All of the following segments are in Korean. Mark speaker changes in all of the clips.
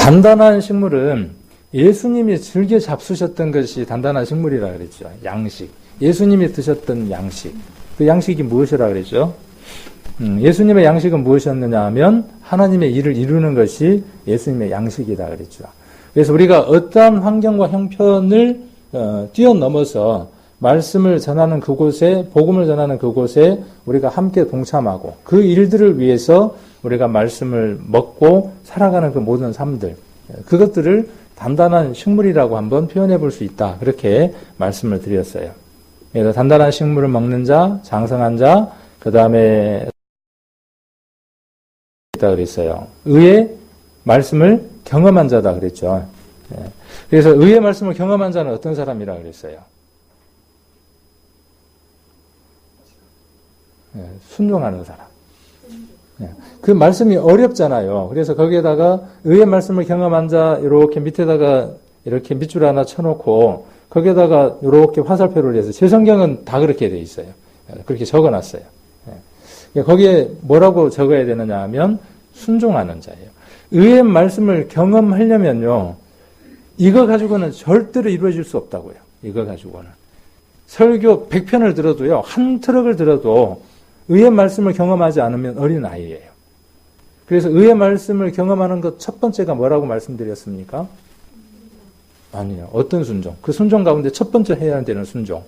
Speaker 1: 단단한 식물은 예수님이 즐겨 잡수셨던 것이 단단한 식물이라 그랬죠. 양식. 예수님이 드셨던 양식. 그 양식이 무엇이라 그랬죠? 예수님의 양식은 무엇이었느냐 하면 하나님의 일을 이루는 것이 예수님의 양식이다 그랬죠. 그래서 우리가 어떠한 환경과 형편을 뛰어넘어서 말씀을 전하는 그곳에, 복음을 전하는 그곳에 우리가 함께 동참하고 그 일들을 위해서 우리가 말씀을 먹고 살아가는 그 모든 삶들, 그것들을 단단한 식물이라고 한번 표현해 볼 수 있다. 그렇게 말씀을 드렸어요. 그래서 단단한 식물을 먹는 자, 장성한 자, 그 다음에 있다 그랬어요. 의의 말씀을 경험한 자다 그랬죠. 그래서 의의 말씀을 경험한 자는 어떤 사람이라 그랬어요? 순종하는 사람. 그 말씀이 어렵잖아요. 그래서 거기에다가 의의 말씀을 경험한 자 이렇게 밑에다가 이렇게 밑줄 하나 쳐놓고 거기에다가 이렇게 화살표를 해서 제 성경은 다 그렇게 돼 있어요. 그렇게 적어놨어요. 거기에 뭐라고 적어야 되느냐 하면 순종하는 자예요. 의의 말씀을 경험하려면요. 이거 가지고는 절대로 이루어질 수 없다고요. 이거 가지고는. 설교 100편을 들어도요. 한 트럭을 들어도 의의 말씀을 경험하지 않으면 어린아이예요. 그래서 의의 말씀을 경험하는 것 첫 번째가 뭐라고 말씀드렸습니까? 아니요. 어떤 순종? 그 순종 가운데 첫 번째 해야 되는 순종.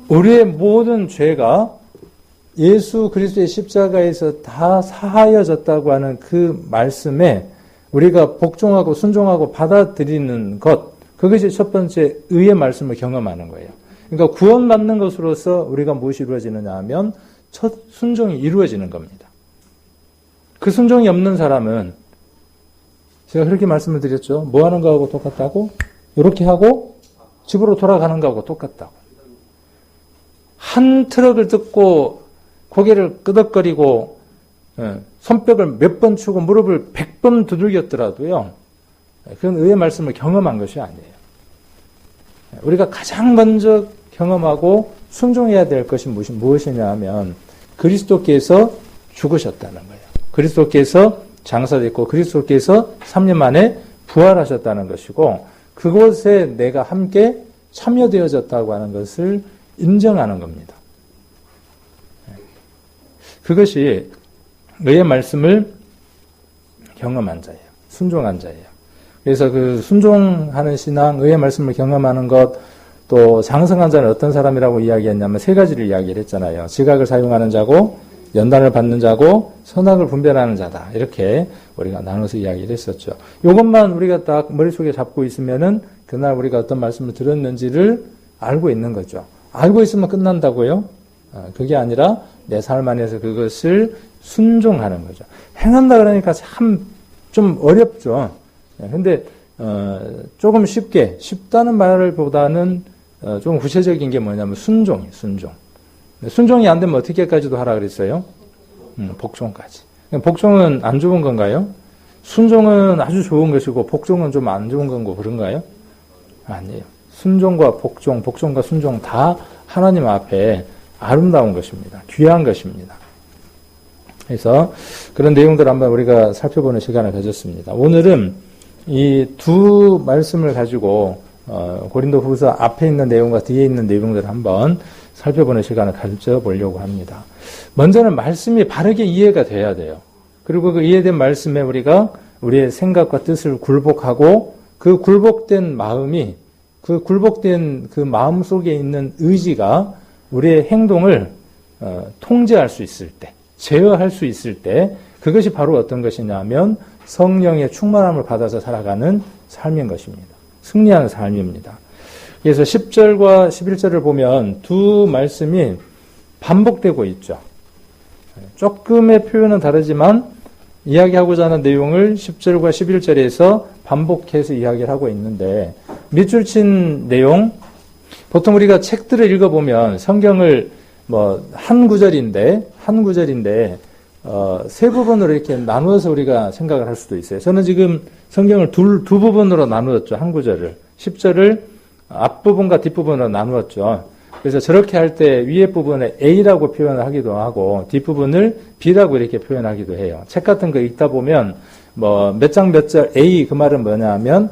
Speaker 1: 우리의 모든 죄가 예수 그리스도의 십자가에서 다 사하여졌다고 하는 그 말씀에 우리가 복종하고 순종하고 받아들이는 것, 그것이 첫 번째 의의 말씀을 경험하는 거예요. 그러니까 구원받는 것으로서 우리가 무엇이 이루어지느냐 하면 첫 순종이 이루어지는 겁니다. 그 순종이 없는 사람은 제가 그렇게 말씀을 드렸죠. 뭐 하는 거하고 똑같다고? 이렇게 하고 집으로 돌아가는 거하고 똑같다고. 한 트럭을 듣고 고개를 끄덕거리고 손뼉을 몇 번 치고 무릎을 100번 두들겼더라도요. 그건 의의 말씀을 경험한 것이 아니에요. 우리가 가장 먼저 경험하고 순종해야 될 것이 무엇이냐 하면 그리스도께서 죽으셨다는 거예요. 그리스도께서 장사됐고 그리스도께서 3년 만에 부활하셨다는 것이고 그곳에 내가 함께 참여되어졌다고 하는 것을 인정하는 겁니다. 그것이 의의 말씀을 경험한 자예요. 순종한 자예요. 그래서 그 순종하는 신앙, 의의 말씀을 경험하는 것, 또 장성한 자는 어떤 사람이라고 이야기했냐면 세 가지를 이야기를 했잖아요. 지각을 사용하는 자고, 연단을 받는 자고, 선악을 분별하는 자다. 이렇게 우리가 나눠서 이야기를 했었죠. 이것만 우리가 딱 머릿속에 잡고 있으면은 그날 우리가 어떤 말씀을 들었는지를 알고 있는 거죠. 알고 있으면 끝난다고요? 그게 아니라 내 삶 안에서 그것을 순종하는 거죠. 행한다 그러니까 참 좀 어렵죠. 근데 조금 쉽다는 말보다는 좀 구체적인 게 뭐냐면 순종이에요. 순종이 안 되면 어떻게까지도 하라 그랬어요? 복종까지. 복종은 안 좋은 건가요? 순종은 아주 좋은 것이고 복종은 좀 안 좋은 건고 그런가요? 아니에요. 순종과 복종과 순종 다 하나님 앞에 아름다운 것입니다. 귀한 것입니다. 그래서 그런 내용들을 한번 우리가 살펴보는 시간을 가졌습니다. 오늘은 이 두 말씀을 가지고 고린도후서 앞에 있는 내용과 뒤에 있는 내용들을 한번 살펴보는 시간을 가져보려고 합니다. 먼저는 말씀이 바르게 이해가 돼야 돼요. 그리고 그 이해된 말씀에 우리가 우리의 생각과 뜻을 굴복하고 그 굴복된 마음이 그 굴복된 그 마음 속에 있는 의지가 우리의 행동을 통제할 수 있을 때, 제어할 수 있을 때 그것이 바로 어떤 것이냐면 성령의 충만함을 받아서 살아가는 삶인 것입니다. 승리하는 삶입니다. 그래서 10절과 11절을 보면 두 말씀이 반복되고 있죠. 조금의 표현은 다르지만 이야기하고자 하는 내용을 10절과 11절에서 반복해서 이야기를 하고 있는데 밑줄 친 내용, 보통 우리가 책들을 읽어보면 성경을 한 구절인데 세 부분으로 이렇게 나누어서 우리가 생각을 할 수도 있어요. 저는 지금 성경을 두 부분으로 나누었죠. 한 구절을. 10절을 앞부분과 뒷부분으로 나누었죠. 그래서 저렇게 할 때 위에 부분에 A라고 표현을 하기도 하고 뒷부분을 B라고 이렇게 표현하기도 해요. 책 같은 거 읽다 보면 몇 장 몇 절 A 그 말은 뭐냐 하면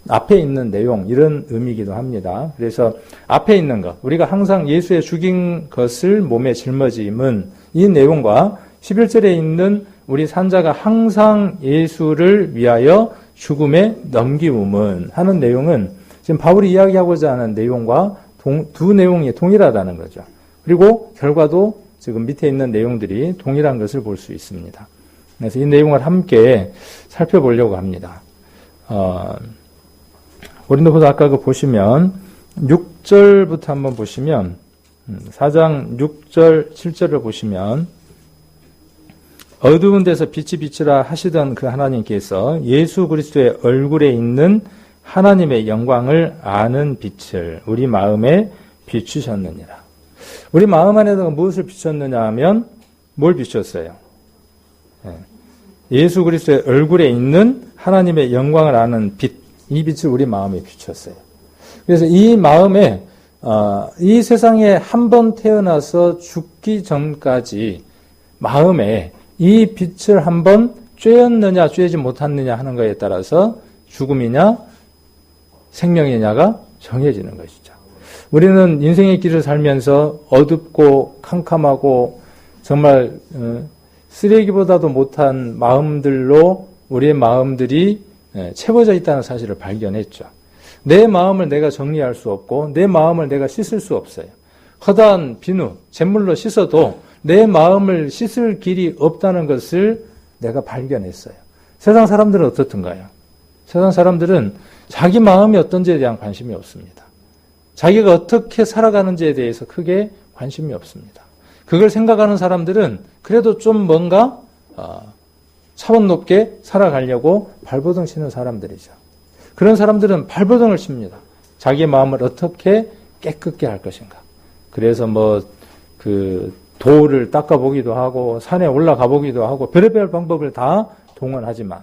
Speaker 1: 앞에 있는 내용 이런 의미이기도 합니다. 그래서 앞에 있는 것, 우리가 항상 예수의 죽인 것을 몸에 짊어짐은 이 내용과 11절에 있는 우리 산자가 항상 예수를 위하여 죽음에 넘기움은 하는 내용은 지금 바울이 이야기하고자 하는 내용과 두 내용이 동일하다는 거죠. 그리고 결과도 지금 밑에 있는 내용들이 동일한 것을 볼 수 있습니다. 그래서 이 내용을 함께 살펴보려고 합니다. 고린도후서 아까 보시면 6절부터 한번 보시면 4장 6절 7절을 보시면 어두운 데서 빛이 비치라 하시던 그 하나님께서 예수 그리스도의 얼굴에 있는 하나님의 영광을 아는 빛을 우리 마음에 비추셨느니라. 우리 마음 안에다가 무엇을 비췄느냐 하면 뭘 비췄어요? 예수 그리스도의 얼굴에 있는 하나님의 영광을 아는 빛, 이 빛을 우리 마음에 비췄어요. 그래서 이 마음에 이 세상에 한 번 태어나서 죽기 전까지 마음에 이 빛을 한번 쬐었느냐 쬐지 못했느냐 하는 것에 따라서 죽음이냐 생명이냐가 정해지는 것이죠. 우리는 인생의 길을 살면서 어둡고 캄캄하고 정말 쓰레기보다도 못한 마음들로 우리의 마음들이 채워져 있다는 사실을 발견했죠. 내 마음을 내가 정리할 수 없고 내 마음을 내가 씻을 수 없어요. 허다한 비누, 잿물로 씻어도 내 마음을 씻을 길이 없다는 것을 내가 발견했어요. 세상 사람들은 어떻든가요? 세상 사람들은 자기 마음이 어떤지에 대한 관심이 없습니다. 자기가 어떻게 살아가는지에 대해서 크게 관심이 없습니다. 그걸 생각하는 사람들은 그래도 좀 뭔가 차원 높게 살아가려고 발버둥 치는 사람들이죠. 그런 사람들은 발버둥을 칩니다. 자기의 마음을 어떻게 깨끗게 할 것인가. 그래서 돌을 닦아보기도 하고 산에 올라가 보기도 하고 별의별 방법을 다 동원하지만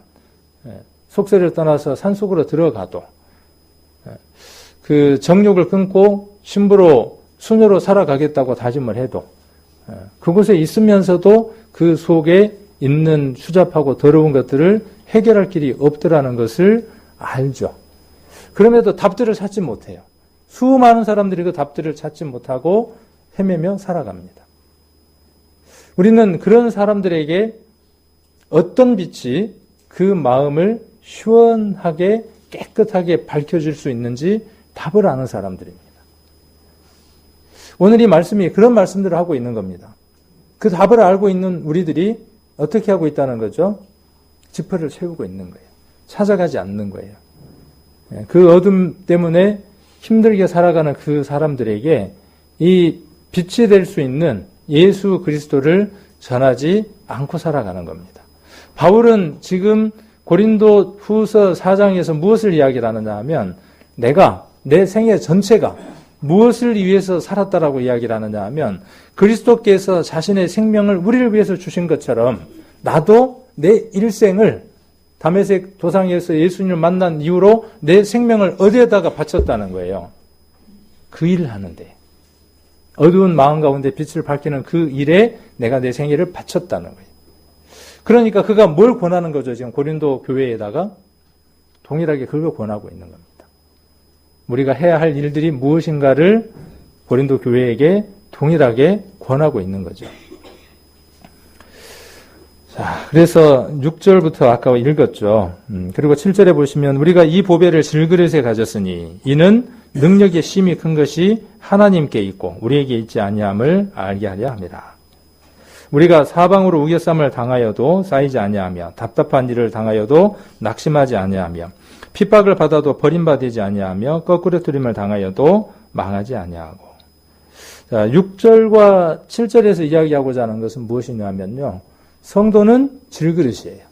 Speaker 1: 속세를 떠나서 산속으로 들어가도 그 정욕을 끊고 신부로 수녀로 살아가겠다고 다짐을 해도 그곳에 있으면서도 그 속에 있는 추잡하고 더러운 것들을 해결할 길이 없더라는 것을 알죠. 그럼에도 답들을 찾지 못해요. 수많은 사람들이 그 답들을 찾지 못하고 헤매며 살아갑니다. 우리는 그런 사람들에게 어떤 빛이 그 마음을 시원하게 깨끗하게 밝혀줄 수 있는지 답을 아는 사람들입니다. 오늘 이 말씀이 그런 말씀들을 하고 있는 겁니다. 그 답을 알고 있는 우리들이 어떻게 하고 있다는 거죠? 지퍼를 채우고 있는 거예요. 찾아가지 않는 거예요. 그 어둠 때문에 힘들게 살아가는 그 사람들에게 이 빛이 될 수 있는 예수 그리스도를 전하지 않고 살아가는 겁니다. 바울은 지금 고린도 후서 4장에서 무엇을 이야기를 하느냐 하면 내가 내 생애 전체가 무엇을 위해서 살았다라고 이야기를 하느냐 하면 그리스도께서 자신의 생명을 우리를 위해서 주신 것처럼 나도 내 일생을 다메섹 도상에서 예수님을 만난 이후로 내 생명을 어디에다가 바쳤다는 거예요. 그 일을 하는데 어두운 마음 가운데 빛을 밝히는 그 일에 내가 내 생애를 바쳤다는 거예요. 그러니까 그가 뭘 권하는 거죠? 지금 고린도 교회에다가 동일하게 그걸 권하고 있는 겁니다. 우리가 해야 할 일들이 무엇인가를 고린도 교회에게 동일하게 권하고 있는 거죠. 자, 그래서 6절부터 아까 읽었죠. 그리고 7절에 보시면 우리가 이 보배를 질그릇에 가졌으니 이는 능력의 심이 큰 것이 하나님께 있고 우리에게 있지 아니함을 알게 하려 함이라. 우리가 사방으로 우겨쌈을 당하여도 쌓이지 아니하며 답답한 일을 당하여도 낙심하지 아니하며 핍박을 받아도 버림받지 아니하며 거꾸러뜨림을 당하여도 망하지 아니하고. 자, 6절과 7절에서 이야기하고자 하는 것은 무엇이냐면요. 성도는 질그릇이에요.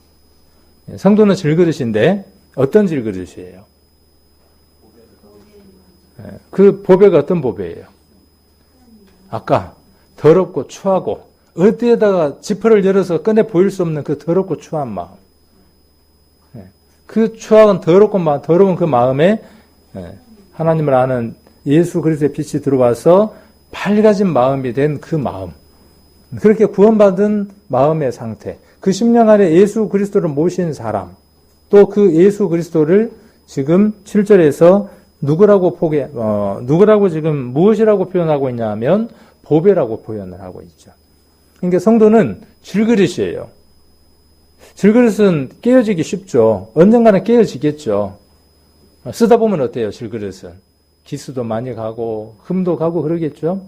Speaker 1: 성도는 질그릇인데 어떤 질그릇이에요? 그 보배가 어떤 보배예요? 아까 더럽고 추하고 어디에다가 지퍼를 열어서 꺼내 보일 수 없는 그 더럽고 추한 마음. 그 추한 더러운 그 마음에 하나님을 아는 예수 그리스도의 빛이 들어와서 밝아진 마음이 된 그 마음. 그렇게 구원받은 마음의 상태. 그 심령 안에 예수 그리스도를 모신 사람, 또 그 예수 그리스도를 지금 7절에서 누구라고 지금 무엇이라고 표현하고 있냐 하면 보배라고 표현을 하고 있죠. 그러니까 성도는 질그릇이에요. 질그릇은 깨어지기 쉽죠. 언젠가는 깨어지겠죠. 쓰다 보면 어때요, 질그릇은? 기스도 많이 가고, 흠도 가고 그러겠죠?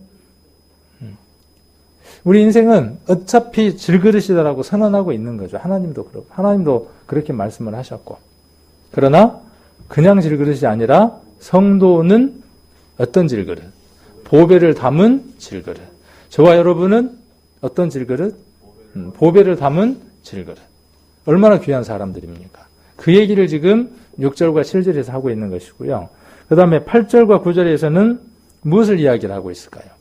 Speaker 1: 우리 인생은 어차피 질그릇이다라고 선언하고 있는 거죠. 하나님도 그렇고, 하나님도 그렇게 말씀을 하셨고. 그러나, 그냥 질그릇이 아니라, 성도는 어떤 질그릇? 보배를 담은 질그릇. 저와 여러분은 어떤 질그릇? 보배를 담은 질그릇. 얼마나 귀한 사람들입니까? 그 얘기를 지금 6절과 7절에서 하고 있는 것이고요. 그 다음에 8절과 9절에서는 무엇을 이야기를 하고 있을까요?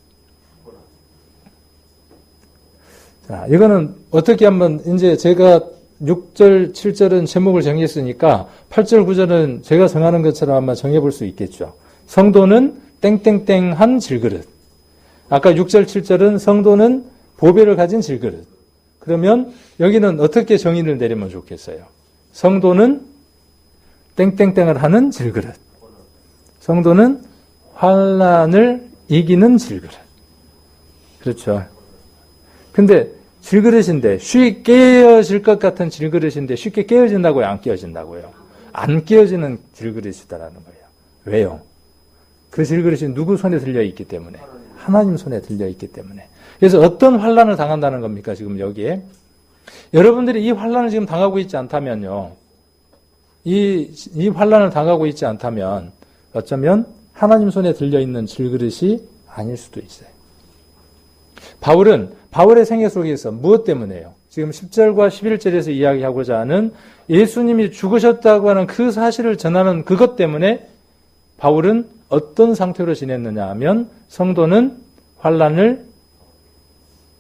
Speaker 1: 자, 이거는 어떻게 한번 이제 제가 6절, 7절은 제목을 정했으니까 8절, 9절은 제가 정하는 것처럼 한번 정해볼 수 있겠죠. 성도는 땡땡땡한 질그릇. 아까 6절, 7절은 성도는 보배를 가진 질그릇. 그러면 여기는 어떻게 정의를 내리면 좋겠어요? 성도는 땡땡땡을 하는 질그릇. 성도는 환난을 이기는 질그릇. 그렇죠. 근데 질그릇인데 쉽게 깨어질 것 같은 질그릇인데 쉽게 깨어진다고요? 안 깨어진다고요? 안 깨어지는 질그릇이다라는 거예요. 왜요? 그 질그릇이 누구 손에 들려있기 때문에? 하나님 손에 들려있기 때문에. 그래서 어떤 환난을 당한다는 겁니까? 지금 여기에. 여러분들이 이 환난을 지금 당하고 있지 않다면요. 이 환난을 당하고 있지 않다면 어쩌면 하나님 손에 들려있는 질그릇이 아닐 수도 있어요. 바울의 생애 속에서 무엇 때문에요? 지금 10절과 11절에서 이야기하고자 하는 예수님이 죽으셨다고 하는 그 사실을 전하는 그것 때문에 바울은 어떤 상태로 지냈느냐 하면 성도는 환난을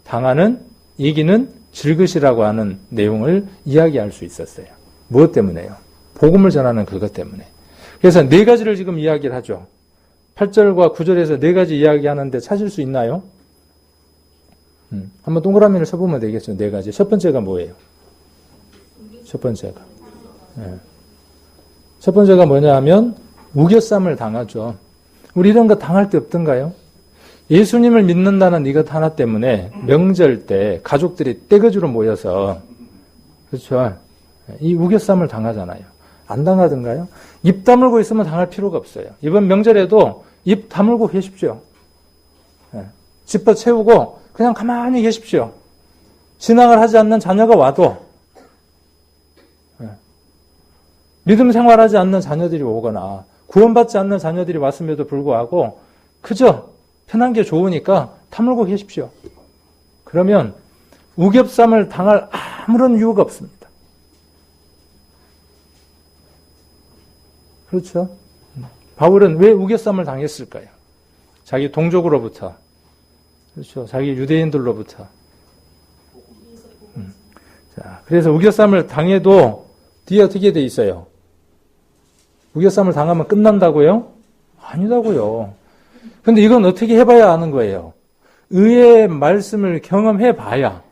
Speaker 1: 당하는, 이기는 질그릇이라고 하는 내용을 이야기할 수 있었어요. 무엇 때문에요? 복음을 전하는 그것 때문에. 그래서 네 가지를 지금 이야기를 하죠. 8절과 9절에서 네 가지 이야기하는데 찾을 수 있나요? 한번 동그라미를 쳐보면 되겠죠. 네 가지. 첫 번째가 뭐예요? 첫 번째가. 네. 첫 번째가 뭐냐 하면 우겨쌈을 당하죠. 우리 이런 거 당할 때 없던가요? 예수님을 믿는다는 이것 하나 때문에 명절 때 가족들이 떼거지로 모여서 그렇죠. 이 우겨쌈을 당하잖아요. 안 당하던가요? 입 다물고 있으면 당할 필요가 없어요. 이번 명절에도 입 다물고 계십시오. 네. 집어 채우고 그냥 가만히 계십시오. 신앙을 하지 않는 자녀가 와도 믿음 생활하지 않는 자녀들이 오거나 구원받지 않는 자녀들이 왔음에도 불구하고 그저 편한 게 좋으니까 다물고 계십시오. 그러면 우겹쌈을 당할 아무런 이유가 없습니다. 그렇죠? 바울은 왜 우겨쌈을 당했을까요? 자기 동족으로부터, 그렇죠? 자기 유대인들로부터. 자, 그래서 우겨쌈을 당해도 뒤에 어떻게 돼 있어요? 우겨쌈을 당하면 끝난다고요? 아니다고요. 근데 이건 어떻게 해봐야 아는 거예요? 의의 말씀을 경험해봐야,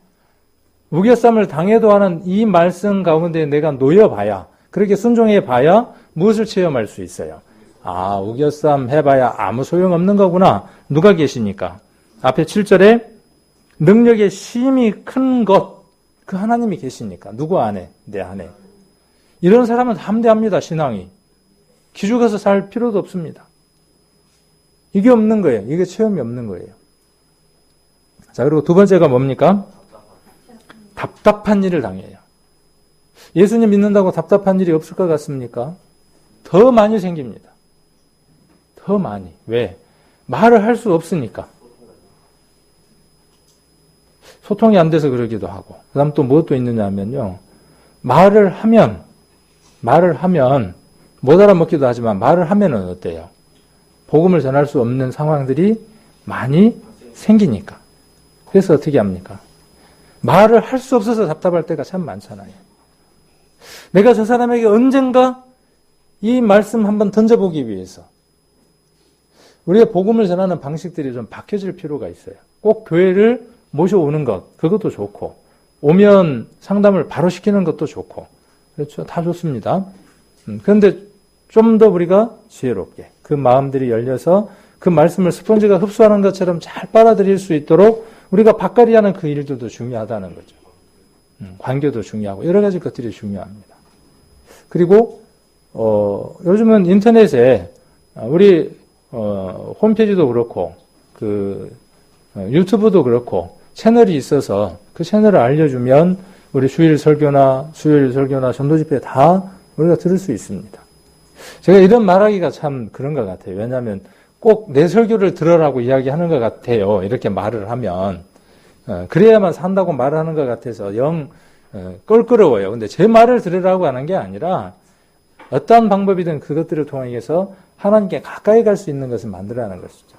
Speaker 1: 우겨쌈을 당해도 하는 이 말씀 가운데 내가 놓여봐야, 그렇게 순종해봐야 무엇을 체험할 수 있어요? 아, 우겨쌈 해봐야 아무 소용없는 거구나. 누가 계시니까? 앞에 7절에 능력의 심히 큰 것, 그 하나님이 계시니까. 누구 안에? 내 안에. 이런 사람은 담대합니다, 신앙이. 기죽어서 살 필요도 없습니다. 이게 없는 거예요. 이게 체험이 없는 거예요. 자, 그리고 두 번째가 뭡니까? 답답한 일을 당해요. 예수님 믿는다고 답답한 일이 없을 것 같습니까? 더 많이 생깁니다. 더 많이. 왜? 말을 할 수 없으니까. 소통이 안 돼서 그러기도 하고. 그 다음 또 무엇도 있느냐 하면요. 말을 하면 못 알아먹기도 하지만 말을 하면은 어때요? 복음을 전할 수 없는 상황들이 많이 생기니까. 그래서 어떻게 합니까? 말을 할 수 없어서 답답할 때가 참 많잖아요. 내가 저 사람에게 언젠가 이 말씀 한번 던져보기 위해서 우리가 복음을 전하는 방식들이 좀 바뀌어질 필요가 있어요. 꼭 교회를 모셔오는 것, 그것도 좋고, 오면 상담을 바로 시키는 것도 좋고, 그렇죠. 다 좋습니다. 그런데 좀 더 우리가 지혜롭게 그 마음들이 열려서 그 말씀을 스펀지가 흡수하는 것처럼 잘 빨아들일 수 있도록 우리가 바꿔야 하는 그 일들도 중요하다는 거죠. 관계도 중요하고 여러 가지 것들이 중요합니다. 그리고 요즘은 인터넷에 우리 홈페이지도 그렇고 그 유튜브도 그렇고 채널이 있어서 그 채널을 알려주면 우리 주일 설교나 수요일 설교나 전도 집회 다 우리가 들을 수 있습니다. 제가 이런 말하기가 참 그런 것 같아요. 왜냐하면 꼭 내 설교를 들으라고 이야기하는 것 같아요. 이렇게 말을 하면 그래야만 산다고 말하는 것 같아서 영 껄끄러워요. 근데 제 말을 들으라고 하는 게 아니라 어떠한 방법이든 그것들을 통해서 하나님께 가까이 갈 수 있는 것을 만들어내는 것이죠.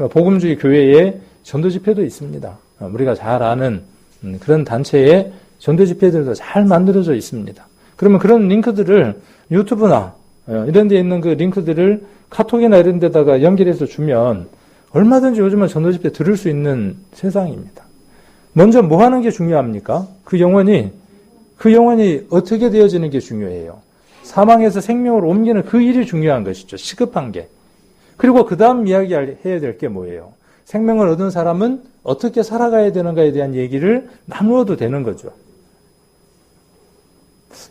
Speaker 1: 복음주의 교회에 전도 집회도 있습니다. 우리가 잘 아는 그런 단체의 전도 집회들도 잘 만들어져 있습니다. 그러면 그런 링크들을 유튜브나 이런 데 있는 그 링크들을 카톡이나 이런 데다가 연결해서 주면 얼마든지 요즘은 전도 집회 들을 수 있는 세상입니다. 먼저 뭐 하는 게 중요합니까? 그 영혼이 어떻게 되어지는 게 중요해요. 사망에서 생명으로 옮기는 그 일이 중요한 것이죠. 시급한 게. 그리고 그 다음 이야기해야 될 게 뭐예요? 생명을 얻은 사람은 어떻게 살아가야 되는가에 대한 얘기를 나누어도 되는 거죠.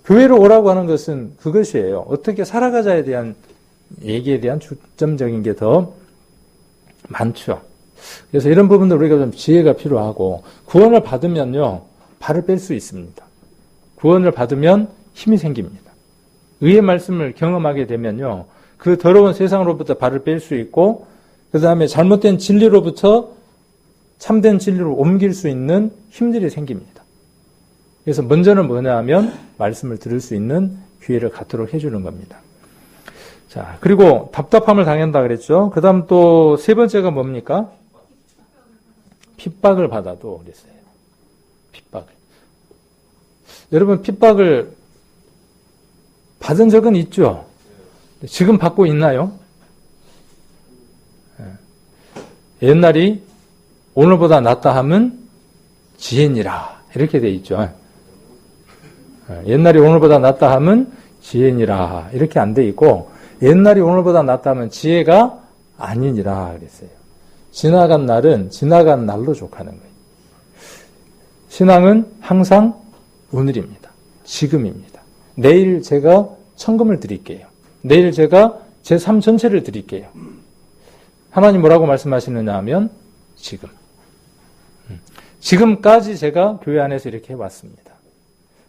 Speaker 1: 교회로 오라고 하는 것은 그것이에요. 어떻게 살아가자에 대한 얘기에 대한 중점적인 게 더 많죠. 그래서 이런 부분들 우리가 좀 지혜가 필요하고 구원을 받으면요. 발을 뺄 수 있습니다. 구원을 받으면 힘이 생깁니다. 의의 말씀을 경험하게 되면요. 그 더러운 세상으로부터 발을 뺄 수 있고 그 다음에 잘못된 진리로부터 참된 진리로 옮길 수 있는 힘들이 생깁니다. 그래서 먼저는 뭐냐 하면 말씀을 들을 수 있는 기회를 갖도록 해주는 겁니다. 자, 그리고 답답함을 당한다 그랬죠. 그 다음 또 세 번째가 뭡니까? 핍박을 받아도 그랬어요. 핍박을. 여러분 핍박을 받은 적은 있죠? 지금 받고 있나요? 옛날이 오늘보다 낫다 하면 지혜니라 이렇게 돼 있죠. 옛날이 오늘보다 낫다 하면 지혜니라 이렇게 안 돼 있고 옛날이 오늘보다 낫다 하면 지혜가 아니니라 그랬어요. 지나간 날은 지나간 날로 족하는 거예요. 신앙은 항상 오늘입니다. 지금입니다. 내일 제가 천금을 드릴게요. 내일 제가 제 삶 전체를 드릴게요. 하나님 뭐라고 말씀하시느냐 하면 지금. 지금까지 제가 교회 안에서 이렇게 해왔습니다.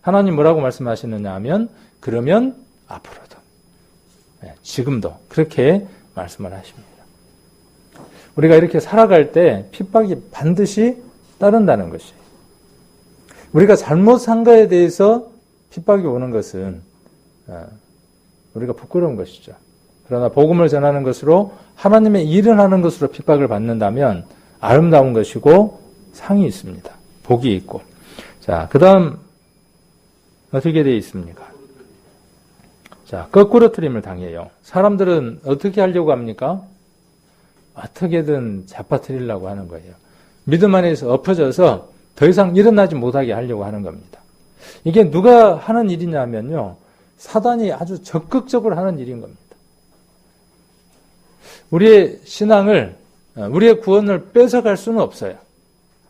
Speaker 1: 하나님 뭐라고 말씀하시느냐 하면 그러면 앞으로도 지금도 그렇게 말씀을 하십니다. 우리가 이렇게 살아갈 때 핍박이 반드시 따른다는 것이에요. 우리가 잘못 산 거에 대해서 핍박이 오는 것은 우리가 부끄러운 것이죠. 그러나 복음을 전하는 것으로 하나님의 일을 하는 것으로 핍박을 받는다면 아름다운 것이고 상이 있습니다. 복이 있고. 자, 그 다음 어떻게 되어 있습니까? 자, 거꾸로 트림을 당해요. 사람들은 어떻게 하려고 합니까? 어떻게든 잡아뜨리려고 하는 거예요. 믿음 안에서 엎어져서 더 이상 일어나지 못하게 하려고 하는 겁니다. 이게 누가 하는 일이냐면요. 사단이 아주 적극적으로 하는 일인 겁니다. 우리의 신앙을, 우리의 구원을 뺏어갈 수는 없어요.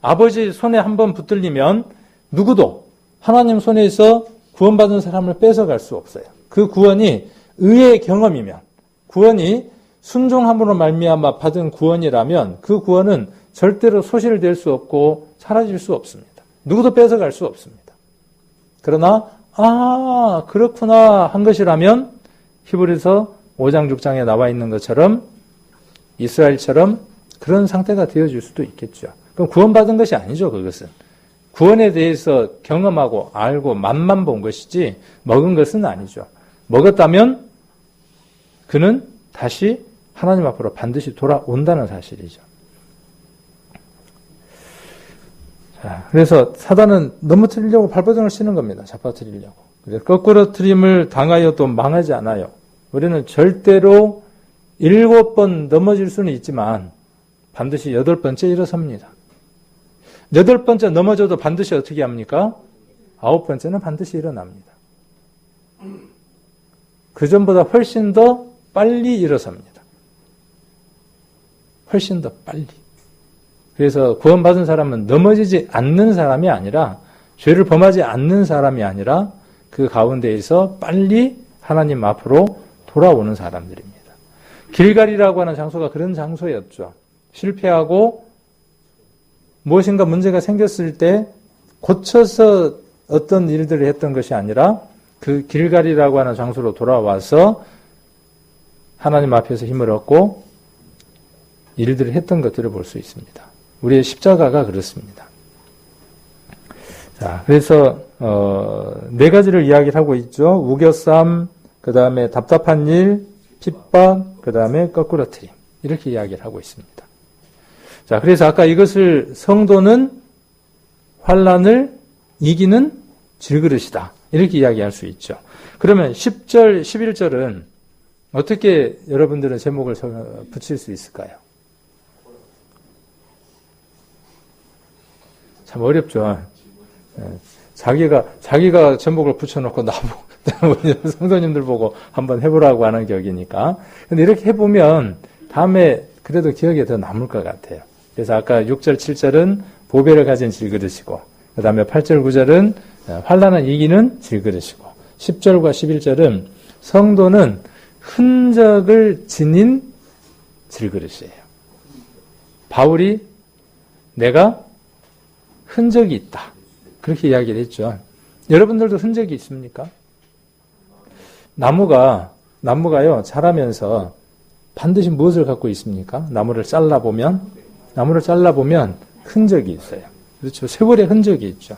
Speaker 1: 아버지 손에 한번 붙들리면 누구도 하나님 손에서 구원받은 사람을 뺏어갈 수 없어요. 그 구원이 의의 경험이면, 구원이 순종함으로 말미암아 받은 구원이라면 그 구원은 절대로 소실될 수 없고 사라질 수 없습니다. 누구도 뺏어갈 수 없습니다. 그러나 그렇구나 한 것이라면 히브리서 5장 6장에 나와 있는 것처럼 이스라엘처럼 그런 상태가 되어질 수도 있겠죠. 그럼 구원받은 것이 아니죠. 그것은. 구원에 대해서 경험하고 알고 맛만 본 것이지 먹은 것은 아니죠. 먹었다면 그는 다시 하나님 앞으로 반드시 돌아온다는 사실이죠. 자, 그래서 사단은 넘어뜨리려고 발버둥을 치는 겁니다. 잡아뜨리려고. 그래서 거꾸로 트림을 당하여도 망하지 않아요. 우리는 절대로 7번 넘어질 수는 있지만 반드시 8번째 일어섭니다. 8번째 넘어져도 반드시 어떻게 합니까? 9번째는 반드시 일어납니다. 그 전보다 훨씬 더 빨리 일어섭니다. 훨씬 더 빨리. 그래서 구원받은 사람은 넘어지지 않는 사람이 아니라, 죄를 범하지 않는 사람이 아니라 그 가운데에서 빨리 하나님 앞으로 돌아오는 사람들입니다. 길갈이라고 하는 장소가 그런 장소였죠. 실패하고 무엇인가 문제가 생겼을 때 고쳐서 어떤 일들을 했던 것이 아니라 그 길갈이라고 하는 장소로 돌아와서 하나님 앞에서 힘을 얻고 일들을 했던 것들을 볼 수 있습니다. 우리의 십자가가 그렇습니다. 자, 그래서 4가지를 이야기를 하고 있죠. 우겨쌈, 그 다음에 답답한 일, 핍박, 그 다음에 거꾸러뜨림. 이렇게 이야기를 하고 있습니다. 자, 그래서 아까 이것을 성도는 환난을 이기는 질그릇이다. 이렇게 이야기할 수 있죠. 그러면 10절, 11절은 어떻게 여러분들은 제목을 붙일 수 있을까요? 참 어렵죠. 자기가 제목을 붙여놓고 나보고, 성도님들 보고 한번 해보라고 하는 격이니까. 근데 이렇게 해보면 다음에 그래도 기억에 더 남을 것 같아요. 그래서 아까 6절, 7절은 보배를 가진 질그릇이고, 그 다음에 8절, 9절은 환난을 이기는 질그릇이고, 10절과 11절은 성도는 흔적을 지닌 질그릇이에요. 바울이 내가 흔적이 있다. 그렇게 이야기를 했죠. 여러분들도 흔적이 있습니까? 나무가요, 자라면서 반드시 무엇을 갖고 있습니까? 나무를 잘라보면 흔적이 있어요. 그렇죠. 세월의 흔적이 있죠.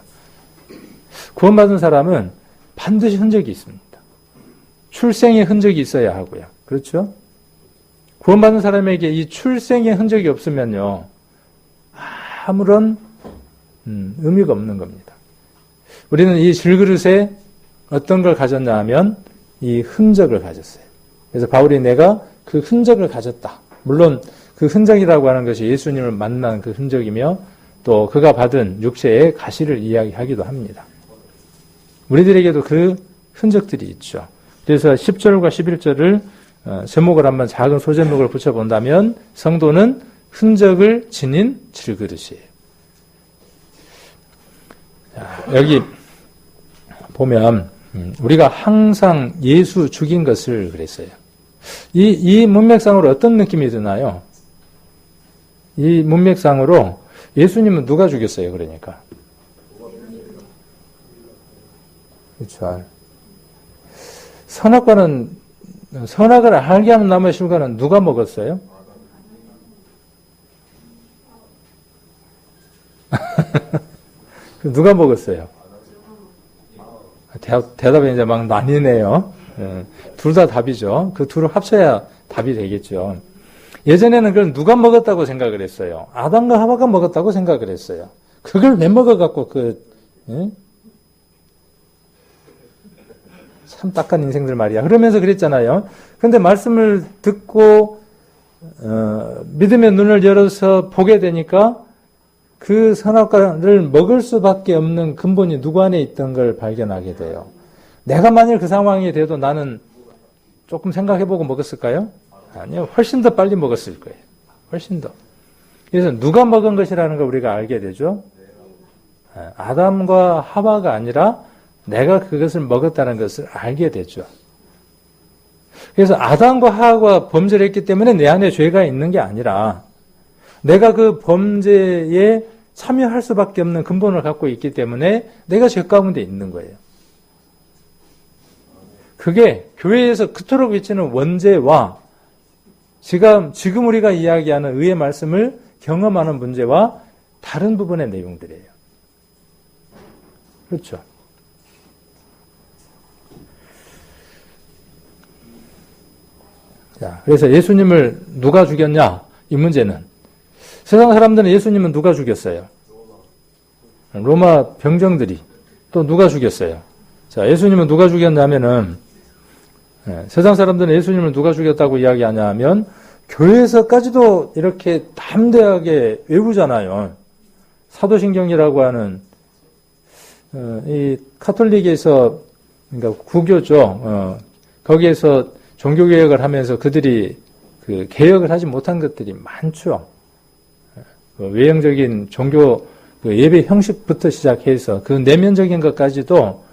Speaker 1: 구원받은 사람은 반드시 흔적이 있습니다. 출생의 흔적이 있어야 하고요. 그렇죠? 구원받은 사람에게 이 출생의 흔적이 없으면요, 아무런 의미가 없는 겁니다. 우리는 이 질그릇에 어떤 걸 가졌냐 하면 이 흔적을 가졌어요. 그래서 바울이 내가 그 흔적을 가졌다. 물론 그 흔적이라고 하는 것이 예수님을 만난 그 흔적이며 또 그가 받은 육체의 가시를 이야기하기도 합니다. 우리들에게도 그 흔적들이 있죠. 그래서 10절과 11절을 제목을 한번 작은 소제목을 붙여본다면 성도는 흔적을 지닌 질그릇이에요. 자, 여기 보면 우리가 항상 예수 죽인 것을 그랬어요. 이 문맥상으로 어떤 느낌이 드나요? 이 문맥상으로 예수님은 누가 죽였어요? 그러니까. 그렇죠. 선악을 알게 하는 나무의 실과는 누가 먹었어요? 누가 먹었어요? 대답이 이제 막 나뉘네요. 둘 다 답이죠. 그 둘을 합쳐야 답이 되겠죠. 예전에는 그걸 누가 먹었다고 생각을 했어요. 아담과 하와가 먹었다고 생각을 했어요. 그걸 왜 먹어갖고 참 딱한 인생들 말이야. 그러면서 그랬잖아요. 그런데 말씀을 듣고 믿음의 눈을 열어서 보게 되니까 그 선악과를 먹을 수밖에 없는 근본이 누구 안에 있던 걸 발견하게 돼요. 내가 만일 그 상황이 돼도 나는 조금 생각해보고 먹었을까요? 아니요. 훨씬 더 빨리 먹었을 거예요. 훨씬 더. 그래서 누가 먹은 것이라는 걸 우리가 알게 되죠. 아담과 하와가 아니라 내가 그것을 먹었다는 것을 알게 되죠. 그래서 아담과 하와가 범죄를 했기 때문에 내 안에 죄가 있는 게 아니라 내가 그 범죄에 참여할 수밖에 없는 근본을 갖고 있기 때문에 내가 죄 가운데 있는 거예요. 그게 교회에서 그토록 외치는 원죄와 지금 우리가 이야기하는 의의 말씀을 경험하는 문제와 다른 부분의 내용들이에요. 그렇죠. 자, 그래서 예수님을 누가 죽였냐? 이 문제는 세상 사람들은 예수님은 누가 죽였어요? 로마 병정들이. 또 누가 죽였어요? 자, 예수님은 누가 죽였냐면은 세상 사람들은 예수님을 누가 죽였다고 이야기하냐 하면 교회에서까지도 이렇게 담대하게 외우잖아요. 사도신경이라고 하는 이 카톨릭에서 그러니까 구교죠. 거기에서 종교개혁을 하면서 그들이 그 개혁을 하지 못한 것들이 많죠. 외형적인 종교 그 예배 형식부터 시작해서 그 내면적인 것까지도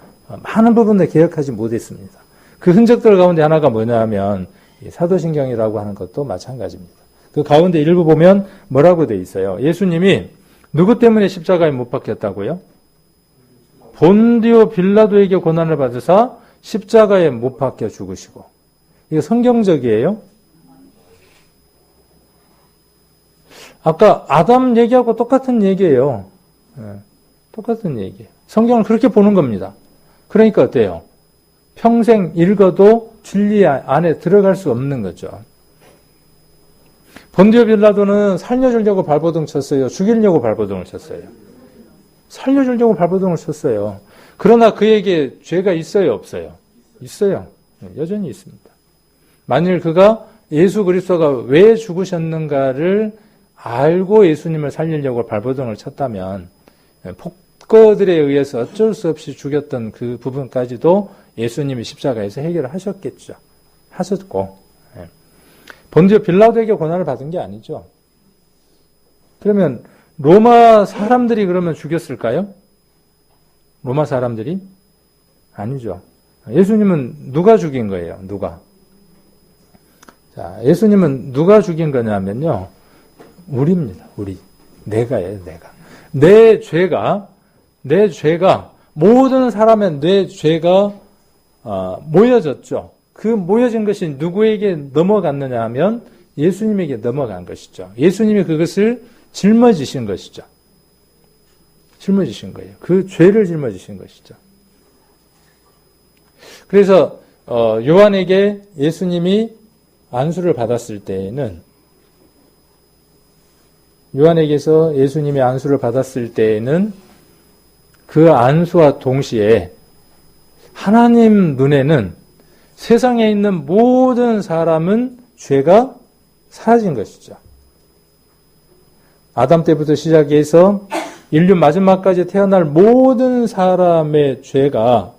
Speaker 1: 많은 부분을 개혁하지 못했습니다. 그 흔적들 가운데 하나가 뭐냐면 사도신경이라고 하는 것도 마찬가지입니다. 그 가운데 일부 보면 뭐라고 돼 있어요? 예수님이 누구 때문에 십자가에 못 박혔다고요? 본디오 빌라도에게 고난을 받으사 십자가에 못 박혀 죽으시고. 이거 성경적이에요? 아까 아담 얘기하고 똑같은 얘기예요. 똑같은 얘기예요. 성경을 그렇게 보는 겁니다. 그러니까 어때요? 평생 읽어도 진리 안에 들어갈 수 없는 거죠. 본디오 빌라도는 살려주려고 발버둥 쳤어요? 죽이려고 발버둥을 쳤어요? 살려주려고 발버둥을 쳤어요. 그러나 그에게 죄가 있어요? 없어요? 있어요. 여전히 있습니다. 만일 그가 예수 그리스도가 왜 죽으셨는가를 알고 예수님을 살리려고 발버둥을 쳤다면 폭거들에 의해서 어쩔 수 없이 죽였던 그 부분까지도 예수님이 십자가에서 해결을 하셨겠죠. 하셨고 본디오 빌라도에게 고난을 받은 게 아니죠. 그러면 로마 사람들이 그러면 죽였을까요? 로마 사람들이? 아니죠. 예수님은 누가 죽인 거예요? 누가? 자, 예수님은 누가 죽인 거냐면요. 우리입니다. 우리. 내가예요, 내가. 내 죄가 모든 사람의 내 죄가 모여졌죠. 그 모여진 것이 누구에게 넘어갔느냐 하면 예수님에게 넘어간 것이죠. 예수님이 그것을 짊어지신 것이죠. 짊어지신 거예요. 그 죄를 짊어지신 것이죠. 그래서 요한에게 예수님이 안수를 받았을 때에는 요한에게서 예수님이 안수를 받았을 때에는 그 안수와 동시에 하나님 눈에는 세상에 있는 모든 사람은 죄가 사라진 것이죠. 아담 때부터 시작해서 인류 마지막까지 태어날 모든 사람의 죄가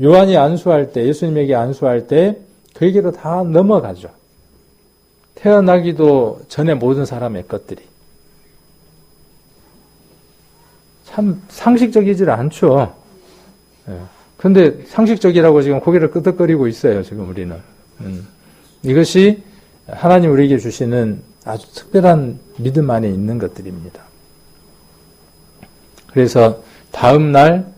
Speaker 1: 요한이 안수할 때, 예수님에게 안수할 때 그에게로 다 넘어가죠. 태어나기도 전에 모든 사람의 것들이. 참 상식적이질 않죠. 그런데 상식적이라고 지금 고개를 끄덕거리고 있어요. 지금 우리는. 이것이 하나님 우리에게 주시는 아주 특별한 믿음 안에 있는 것들입니다. 그래서 다음 날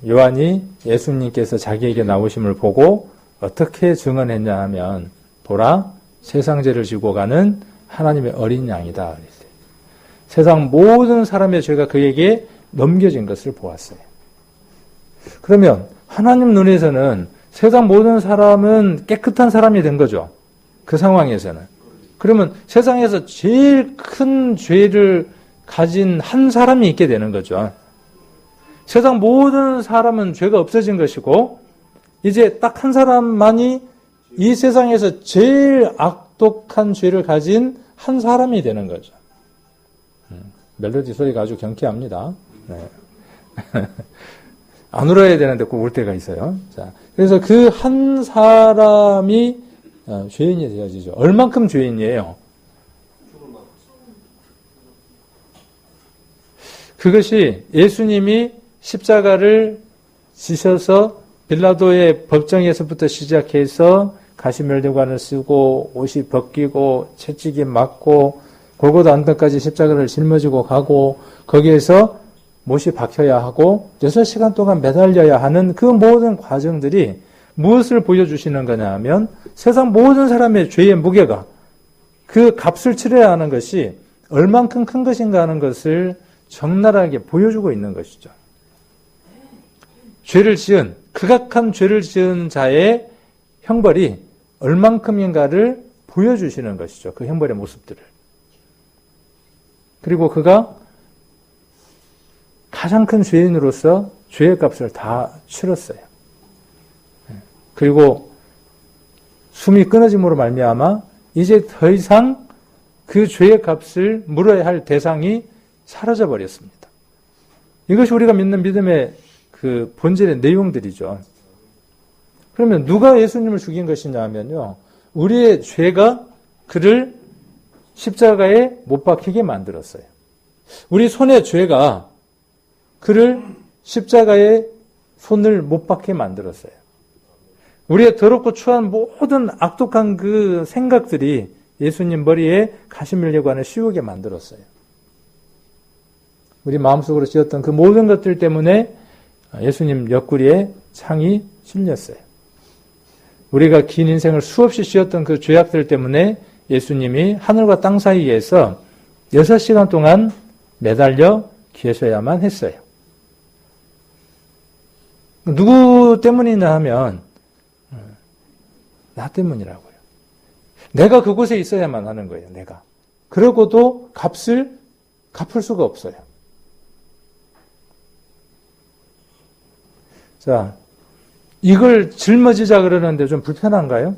Speaker 1: 요한이 예수님께서 자기에게 나오심을 보고 어떻게 증언했냐 하면 보라 세상 죄를 지고 가는 하나님의 어린 양이다 그랬어요. 세상 모든 사람의 죄가 그에게 넘겨진 것을 보았어요. 그러면 하나님 눈에서는 세상 모든 사람은 깨끗한 사람이 된 거죠. 그 상황에서는. 그러면 세상에서 제일 큰 죄를 가진 한 사람이 있게 되는 거죠. 세상 모든 사람은 죄가 없어진 것이고 이제 딱 한 사람만이 이 세상에서 제일 악독한 죄를 가진 한 사람이 되는 거죠. 멜로디 소리가 아주 경쾌합니다. 네. 안 울어야 되는데 꼭 울 때가 있어요. 자, 그래서 그 한 사람이 죄인이 되어지죠. 얼만큼 죄인이에요? 그것이 예수님이 십자가를 지셔서 빌라도의 법정에서부터 시작해서 가시면류관을 쓰고 옷이 벗기고 채찍이 맞고 골고다 언덕까지 십자가를 짊어지고 가고 거기에서 못이 박혀야 하고 6시간 동안 매달려야 하는 그 모든 과정들이 무엇을 보여주시는 거냐 하면 세상 모든 사람의 죄의 무게가 그 값을 치러야 하는 것이 얼만큼 큰 것인가 하는 것을 적나라하게 보여주고 있는 것이죠. 극악한 죄를 지은 자의 형벌이 얼만큼인가를 보여주시는 것이죠. 그 형벌의 모습들을. 그리고 그가 가장 큰 죄인으로서 죄의 값을 다 치렀어요. 그리고 숨이 끊어짐으로 말미암아 이제 더 이상 그 죄의 값을 물어야 할 대상이 사라져 버렸습니다. 이것이 우리가 믿는 믿음의 그 본질의 내용들이죠. 그러면 누가 예수님을 죽인 것이냐 하면요. 우리의 죄가 그를 십자가에 못 박히게 만들었어요. 우리 손의 죄가 그를 십자가에 손을 못 박게 만들었어요. 우리의 더럽고 추한 모든 악독한 그 생각들이 예수님 머리에 가시밀려고 하는 시오게 만들었어요. 우리 마음속으로 지었던 그 모든 것들 때문에 예수님 옆구리에 창이 찔렸어요. 우리가 긴 인생을 수없이 지었던 그 죄악들 때문에 예수님이 하늘과 땅 사이에서 6시간 동안 매달려 계셔야만 했어요. 누구 때문이냐 하면 나 때문이라고요. 내가 그곳에 있어야만 하는 거예요. 내가. 그러고도 값을 갚을 수가 없어요. 자, 이걸 짊어지자 그러는데 좀 불편한가요?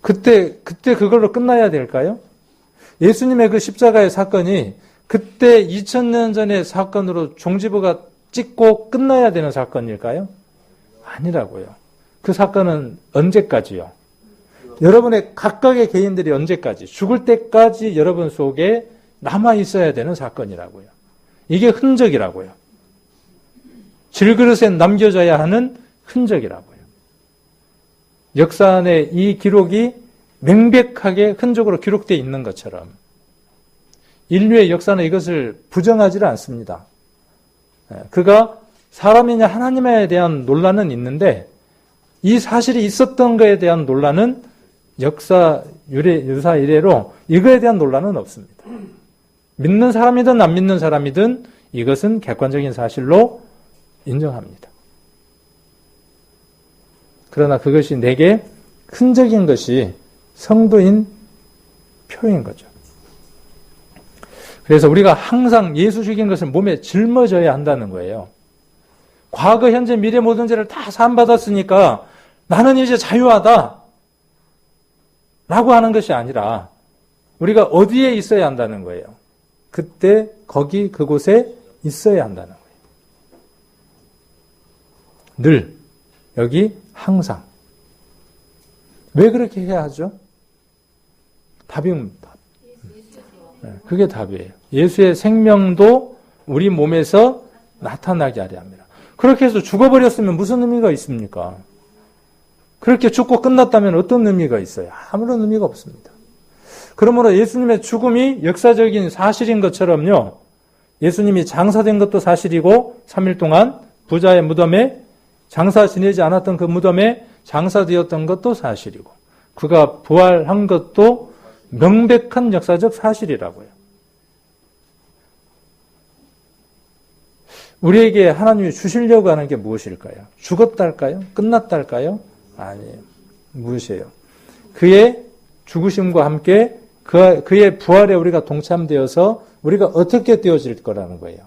Speaker 1: 그때 그걸로 끝나야 될까요? 예수님의 그 십자가의 사건이 그때 2000년 전의 사건으로 종지부가 찍고 끝나야 되는 사건일까요? 아니라고요. 그 사건은 언제까지요? 여러분의 각각의 개인들이 언제까지, 죽을 때까지 여러분 속에 남아 있어야 되는 사건이라고요. 이게 흔적이라고요. 질그릇에 남겨져야 하는 흔적이라고요. 역사 안에 이 기록이 명백하게 흔적으로 기록되어 있는 것처럼 인류의 역사는 이것을 부정하지 않습니다. 그가 사람이냐 하나님에 대한 논란은 있는데 이 사실이 있었던 것에 대한 논란은 역사 유사 이래로 이거에 대한 논란은 없습니다. 믿는 사람이든 안 믿는 사람이든 이것은 객관적인 사실로 인정합니다. 그러나 그것이 내게 흔적인 것이 성도인 표인 거죠. 그래서 우리가 항상 예수 죽인 것을 몸에 짊어져야 한다는 거예요. 과거, 현재, 미래 모든 죄를 다 사함받았으니까 나는 이제 자유하다 라고 하는 것이 아니라 우리가 어디에 있어야 한다는 거예요. 그때 거기 그곳에 있어야 한다는 거예요. 늘 여기 항상. 왜 그렇게 해야 하죠? 답입니다. 그게 답이에요. 예수의 생명도 우리 몸에서 나타나게 하려 합니다. 그렇게 해서 죽어버렸으면 무슨 의미가 있습니까? 그렇게 죽고 끝났다면 어떤 의미가 있어요? 아무런 의미가 없습니다. 그러므로 예수님의 죽음이 역사적인 사실인 것처럼요. 예수님이 장사된 것도 사실이고 3일 동안 부자의 무덤에 장사 지내지 않았던 그 무덤에 장사되었던 것도 사실이고 그가 부활한 것도 명백한 역사적 사실이라고요. 우리에게 하나님이 주시려고 하는 게 무엇일까요? 죽었다 할까요? 끝났다 할까요? 아니에요. 무엇이에요? 그의 죽으심과 함께 그의 부활에 우리가 동참되어서 우리가 어떻게 되어질 거라는 거예요.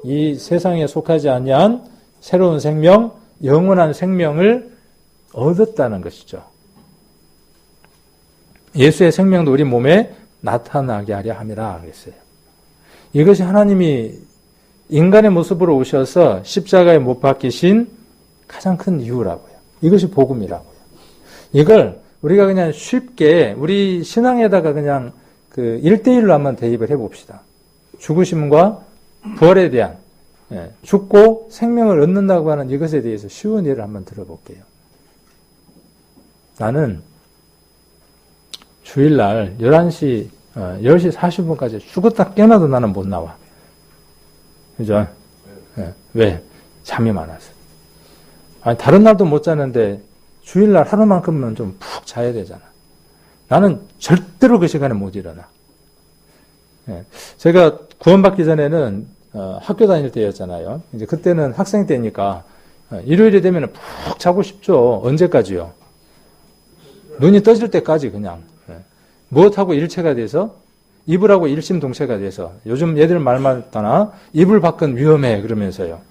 Speaker 1: 이 세상에 속하지 아니한 새로운 생명, 영원한 생명을 얻었다는 것이죠. 예수의 생명도 우리 몸에 나타나게 하려 함이라 그랬어요. 이것이 하나님이 인간의 모습으로 오셔서 십자가에 못 박히신 가장 큰 이유라고요. 이것이 복음이라고요. 이걸 우리가 그냥 쉽게 우리 신앙에다가 그냥 그 1대1로 한번 대입을 해봅시다. 죽으심과 부활에 대한 죽고 생명을 얻는다고 하는 이것에 대해서 쉬운 예를 한번 들어볼게요. 나는 주일날 10시 40분까지 죽었다 깨어나도 나는 못 나와. 그죠? 왜? 잠이 많아서. 아니, 다른 날도 못 자는데 주일날 하루만큼은 좀 푹 자야 되잖아. 나는 절대로 그 시간에 못 일어나. 제가 구원받기 전에는 학교 다닐 때였잖아요. 이제 그때는 학생 때니까 일요일이 되면 푹 자고 싶죠. 언제까지요? 눈이 떠질 때까지 그냥. 무엇하고 일체가 돼서 이불하고 일심동체가 돼서 요즘 얘들 말만 따나 이불 밖은 위험해 그러면서요.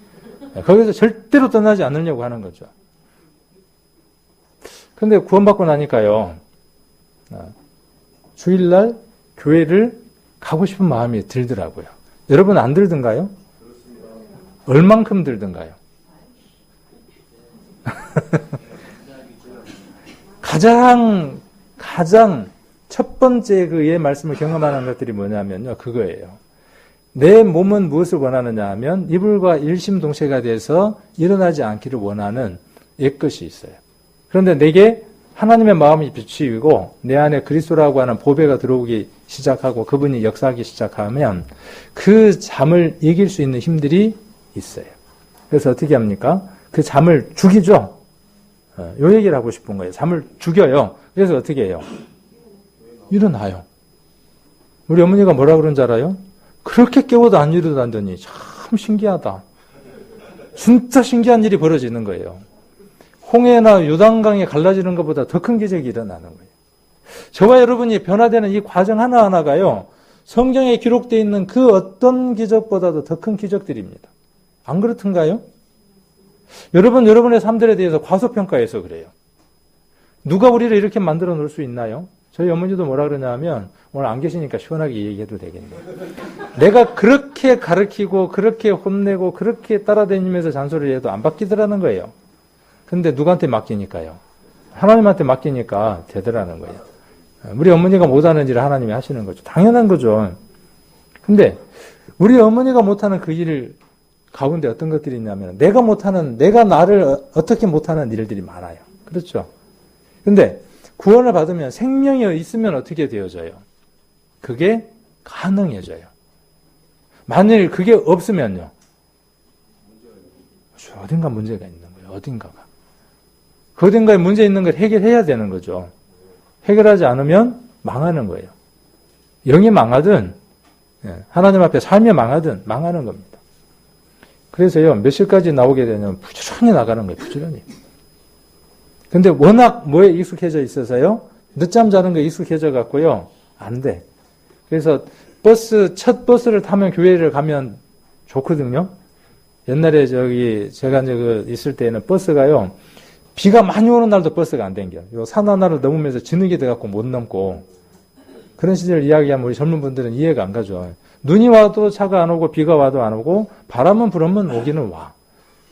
Speaker 1: 거기서 절대로 떠나지 않으려고 하는 거죠. 그런데 구원받고 나니까요. 주일날 교회를 가고 싶은 마음이 들더라고요. 여러분 안 들던가요? 얼만큼 들던가요? 가장 첫 번째 그의 말씀을 경험하는 것들이 뭐냐면요. 그거예요. 내 몸은 무엇을 원하느냐 하면 이불과 일심동체가 돼서 일어나지 않기를 원하는 옛것이 있어요. 그런데 내게 하나님의 마음이 비추이고 내 안에 그리스도라고 하는 보배가 들어오기 시작하고 그분이 역사하기 시작하면 그 잠을 이길 수 있는 힘들이 있어요. 그래서 어떻게 합니까? 그 잠을 죽이죠. 요 얘기를 하고 싶은 거예요. 잠을 죽여요. 그래서 어떻게 해요? 일어나요. 우리 어머니가 뭐라 그런 줄 알아요? 그렇게 깨워도 안 일어난다니 참 신기하다. 진짜 신기한 일이 벌어지는 거예요. 홍해나 요단강이 갈라지는 것보다 더 큰 기적이 일어나는 거예요. 저와 여러분이 변화되는 이 과정 하나하나가요. 성경에 기록되어 있는 그 어떤 기적보다도 더 큰 기적들입니다. 안 그렇던가요? 여러분의 삶들에 대해서 과소평가해서 그래요. 누가 우리를 이렇게 만들어 놓을 수 있나요? 저희 어머니도 뭐라 그러냐 하면 오늘 안 계시니까 시원하게 얘기해도 되겠네. 내가 그렇게 가르치고 그렇게 혼내고 그렇게 따라다니면서 잔소리를 해도 안 바뀌더라는 거예요. 근데 누구한테 맡기니까요? 하나님한테 맡기니까 되더라는 거예요. 우리 어머니가 못하는 일을 하나님이 하시는 거죠. 당연한 거죠. 근데 우리 어머니가 못하는 그 일을 가운데 어떤 것들이 있냐면 내가 나를 어떻게 못하는 일들이 많아요. 그렇죠? 근데 구원을 받으면 생명이 있으면 어떻게 되어져요? 그게 가능해져요. 만일 그게 없으면요. 어딘가 문제가 있는 거예요. 어딘가가. 그 어딘가에 문제 있는 걸 해결해야 되는 거죠. 해결하지 않으면 망하는 거예요. 영이 망하든 하나님 앞에 삶이 망하든 망하는 겁니다. 그래서요. 몇 시까지 나오게 되냐면 부지런히 나가는 거예요. 부지런히. 근데 워낙 뭐에 익숙해져 있어서요. 늦잠 자는 거에 익숙해져 갖고요. 안 돼. 그래서 첫 버스를 타면 교회를 가면 좋거든요. 옛날에 제가 이제 있을 때는 버스가요. 비가 많이 오는 날도 버스가 안 댕겨. 요 산 하나를 넘으면서 진흙이 돼갖고 못 넘고. 그런 시절 이야기하면 우리 젊은 분들은 이해가 안 가죠. 눈이 와도 차가 안 오고 비가 와도 안 오고 바람은 불으면 오기는 와.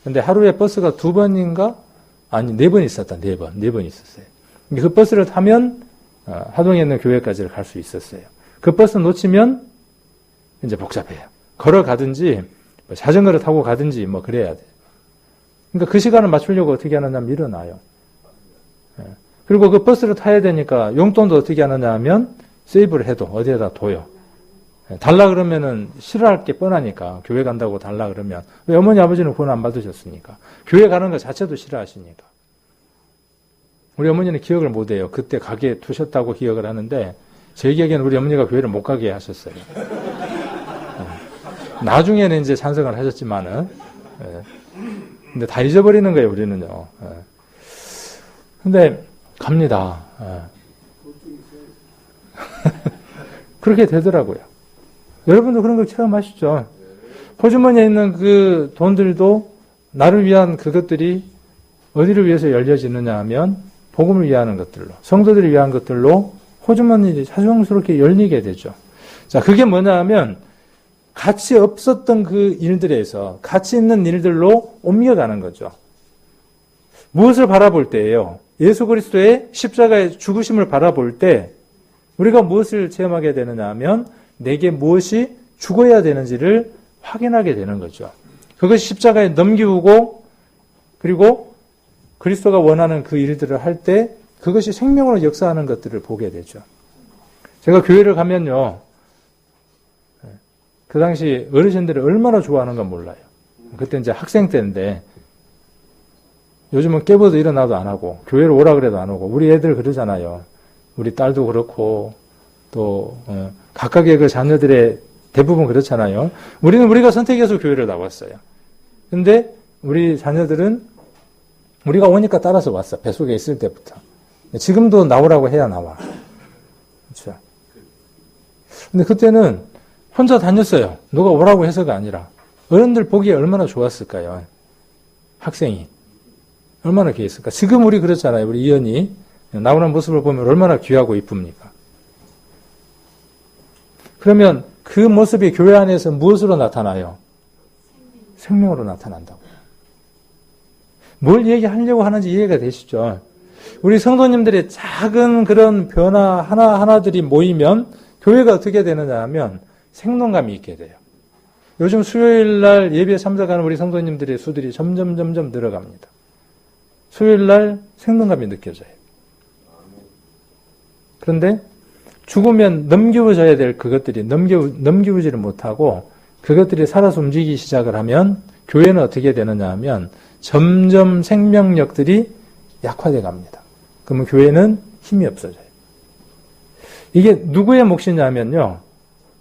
Speaker 1: 근데 하루에 버스가 2번인가? 아니 4번 있었다. 4번 있었어요. 그 버스를 타면 하동에 있는 교회까지 갈 수 있었어요. 그 버스 놓치면 이제 복잡해요. 걸어가든지 자전거를 타고 가든지 뭐 그래야 돼요. 그러니까 그 시간을 맞추려고 어떻게 하느냐 하면 일어나요. 그리고 그 버스를 타야 되니까 용돈도 어떻게 하느냐 하면 세이브를 해도 어디에다 둬요. 달라 그러면은 싫어할 게 뻔하니까. 교회 간다고 달라 그러면. 왜 어머니 아버지는 구원 안 받으셨으니까. 교회 가는 것 자체도 싫어하시니까. 우리 어머니는 기억을 못해요. 그때 가게 두셨다고 기억을 하는데 제 기억에는 우리 어머니가 교회를 못 가게 하셨어요. 나중에는 이제 찬성을 하셨지만은 근데 다 잊어버리는 거예요. 우리는요. 근데 갑니다. 그렇게 되더라고요. 여러분도 그런 걸 체험하시죠? 호주머니에 있는 그 돈들도 나를 위한 그것들이 어디를 위해서 열려지느냐 하면 복음을 위하는 것들로, 성도들을 위한 것들로 호주머니들이 사정스럽게 열리게 되죠. 자, 그게 뭐냐 하면 가치 없었던 그 일들에서 가치 있는 일들로 옮겨가는 거죠. 무엇을 바라볼 때예요? 예수 그리스도의 십자가의 죽으심을 바라볼 때 우리가 무엇을 체험하게 되느냐 하면 내게 무엇이 죽어야 되는지를 확인하게 되는 거죠. 그것이 십자가에 넘기우고 그리고 그리스도가 원하는 그 일들을 할 때 그것이 생명으로 역사하는 것들을 보게 되죠. 제가 교회를 가면요. 그 당시 어르신들이 얼마나 좋아하는 건 몰라요. 그때 이제 학생 때인데 요즘은 깨워도 일어나도 안 하고 교회를 오라 그래도 안 오고 우리 애들 그러잖아요. 우리 딸도 그렇고 또 각각의 그 자녀들의 대부분 그렇잖아요. 우리가 선택해서 교회를 나왔어요. 근데 우리 자녀들은 우리가 오니까 따라서 왔어. 뱃속에 있을 때부터. 지금도 나오라고 해야 나와. 그렇죠. 근데 그때는 혼자 다녔어요. 누가 오라고 해서가 아니라. 어른들 보기에 얼마나 좋았을까요? 학생이. 얼마나 귀했을까? 지금 우리 그렇잖아요. 우리 이현이 나오는 모습을 보면 얼마나 귀하고 이쁩니까? 그러면 그 모습이 교회 안에서 무엇으로 나타나요? 생명으로 나타난다고요. 뭘 얘기하려고 하는지 이해가 되시죠? 우리 성도님들의 작은 그런 변화 하나하나들이 모이면 교회가 어떻게 되느냐 하면 생동감이 있게 돼요. 요즘 수요일 날 예배에 참석하는 우리 성도님들의 수들이 점점 늘어갑니다. 수요일 날 생동감이 느껴져요. 그런데 죽으면 넘겨져야 될 그것들이 넘겨지를 못하고 그것들이 살아서 움직이기 시작을 하면 교회는 어떻게 되느냐 하면 점점 생명력들이 약화돼 갑니다. 그러면 교회는 힘이 없어져요. 이게 누구의 몫이냐면요.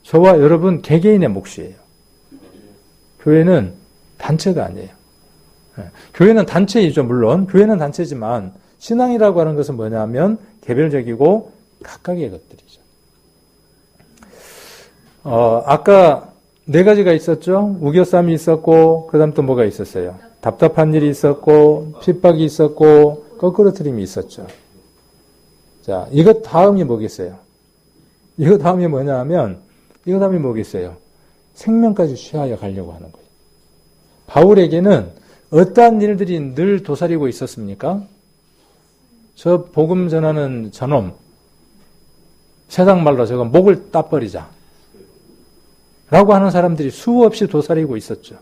Speaker 1: 저와 여러분 개개인의 몫이에요. 교회는 단체가 아니에요. 교회는 단체이죠. 물론 교회는 단체지만 신앙이라고 하는 것은 뭐냐면 개별적이고 각각의 것들이죠. 아까 네 가지가 있었죠. 우겨쌈이 있었고 그 다음 또 뭐가 있었어요. 답답한 일이 있었고 핍박이 있었고 거꾸러뜨림이 있었죠. 자, 이것 다음이 뭐겠어요? 이거 다음이 뭐냐 하면 이거 다음이 뭐겠어요? 생명까지 취하여 가려고 하는 거예요. 바울에게는 어떠한 일들이 늘 도사리고 있었습니까? 저 복음 전하는 저놈, 세상 말로 저거 목을 따버리자 라고 하는 사람들이 수없이 도사리고 있었죠.